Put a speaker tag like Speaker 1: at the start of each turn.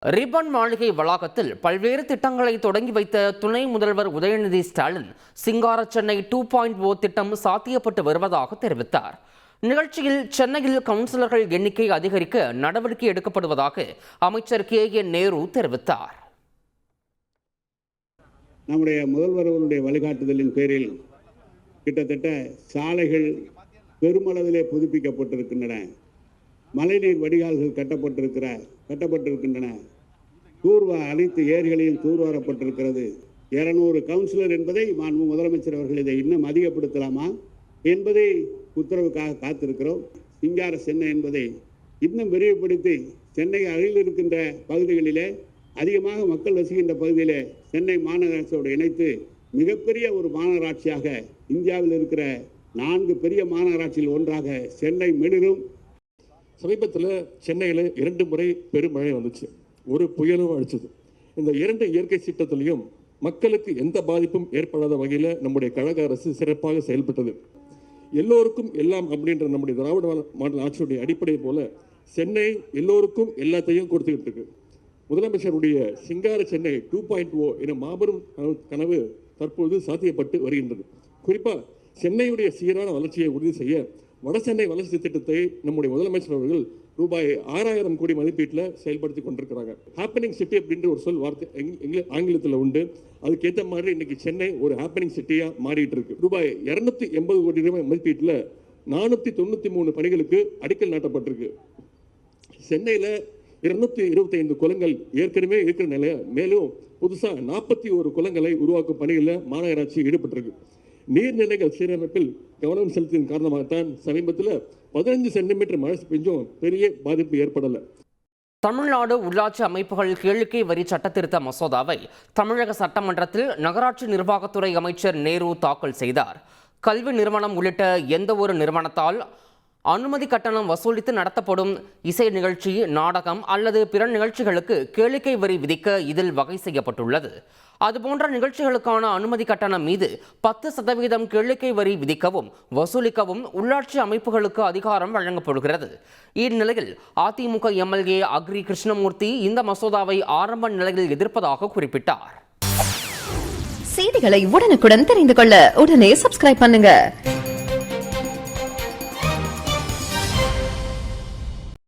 Speaker 1: Ribbon மாளிகை வளாகத்தில் பல்வேறு திட்டங்களை தொடங்கி வைத்த துணை முதல்வர் உதயநிதி ஸ்டாலின் சிங்கார சென்னை 2.0 திட்டம் சாத்தியப்பட்டு வருவதாக தெரிவித்தார். நிகழ்ச்சியில் சென்னையில் கவுன்சிலர்கள் எண்ணிக்கை அதிகரிக்க நடவடிக்கை எடுக்கப்படுவதாக அமைச்சர் KN நேரு தெரிவித்தார்.
Speaker 2: நம்முடைய முதல்வர் அவருடைய வழிகாட்டுதலின் பேரில் கிட்டத்தட்ட சாலைகள் பெருமளவிலே புதுப்பிக்கப்பட்டிருக்கின்றன. மழைநீர் வடிகால்கள் கட்டப்பட்டிருக்கின்றன. அனைத்து ஏரிகளையும் தூர்வாரப்பட்டிருக்கிறது. 200 கவுன்சிலர் என்பதை மாண்பு முதலமைச்சர் அவர்கள் இதை இன்னும் அதிகப்படுத்தலாமா என்பதை உத்தரவுக்காக காத்திருக்கிறோம். சிங்கார சென்னை என்பதை இன்னும் விரிவுபடுத்தி சென்னை அருகில் இருக்கின்ற பகுதிகளிலே அதிகமாக மக்கள் வசிக்கின்ற பகுதியிலே சென்னை மாநகராட்சியோடு இணைத்து மிகப்பெரிய ஒரு மாநகராட்சியாக இந்தியாவில் இருக்கிற 4 பெரிய மாநகராட்சியில் ஒன்றாக சென்னை மிளிரும்.
Speaker 3: சமீபத்தில் சென்னையில் 2 முறை பெருமழை வந்துச்சு, ஒரு புயலும் அடிச்சது. இந்த 2 இயற்கை சீற்றத்திலையும் மக்களுக்கு எந்த பாதிப்பும் ஏற்படாத வகையில் நம்முடைய கழக அரசு சிறப்பாக செயல்பட்டது. எல்லோருக்கும் எல்லாம் அப்படின்ற நம்முடைய திராவிட மாடல் ஆட்சியுடைய அடிப்படை போல சென்னை எல்லோருக்கும் எல்லாத்தையும் கொடுத்துக்கிட்டு இருக்கு. முதலமைச்சருடைய சிங்கார சென்னை 2.0 என மாபெரும் கனவு தற்போது சாத்தியப்பட்டு வருகின்றது. குறிப்பாக சென்னையுடைய சீரான வளர்ச்சியை உறுதி செய்ய வடசென்னை வளர்ச்சி திட்டத்தை நம்முடைய முதலமைச்சர் அவர்கள் ரூபாய் 6000 கோடி மதிப்பீட்டில் செயல்படுத்தி கொண்டிருக்கிறாங்க. ஹாப்பனிங் சிட்டி அப்படின்ற ஒரு சொல் வார்த்தை ஆங்கிலத்தில் உண்டு. அதுக்கேற்ற மாதிரி இன்னைக்கு சென்னை ஒரு ஹாப்பனிங் சிட்டியாக மாறிட்டு இருக்கு. ரூபாய் 280 கோடி ரூபாய் மதிப்பீட்டில் 493 பணிகளுக்கு அடிக்கல் நாட்டப்பட்டிருக்கு. சென்னையில் 225 குளங்கள் ஏற்கனவே இருக்கிற நிலைய மேலும் புதுசாக 41 குளங்களை உருவாக்கும் பணிகளில் மாநகராட்சி ஈடுபட்டிருக்கு. நீர்நிலைகள் சீரமைப்பில் கவனம் செலுத்தியதன் காரணமாகத்தான் சமீபத்தில் 15 சென்டிமீட்டர் மழை பெஞ்சும் பெரிய பாதிப்பு ஏற்படலை.
Speaker 1: தமிழ்நாடு உள்ளாட்சி அமைப்புகள் கேளிக்கை வரி சட்டத்திருத்த மசோதாவை தமிழக சட்டமன்றத்தில் நகராட்சி நிர்வாகத்துறை அமைச்சர் நேரு தாக்கல் செய்தார். கல்வி நிறுவனம் உள்ளிட்ட எந்த ஒரு நிறுவனத்தால் அனுமதி கட்டணம் வசூலித்து நடத்தப்படும் இசை நிகழ்ச்சி, நாடகம் அல்லது பிற நிகழ்ச்சிகளுக்கு கேளிக்கை வரி விதிக்க இதில் வகை செய்யப்பட்டுள்ளது. அதுபோன்ற நிகழ்ச்சிகளுக்கான அனுமதி கட்டணம் மீது 10% கேளிக்கை வரி விதிக்கவும் வசூலிக்கவும் உள்ளாட்சி அமைப்புகளுக்கு அதிகாரம் வழங்கப்படுகிறது. இந்நிலையில் அதிமுக MLA அக்ரி கிருஷ்ணமூர்த்தி இந்த மசோதாவை ஆரம்ப நிலையில் எதிர்ப்பதாக குறிப்பிட்டார்.
Speaker 4: செய்திகளை உடனுக்குடன் தெரிந்து கொள்ள உடனே சப்ஸ்கிரைப் பண்ணுங்க.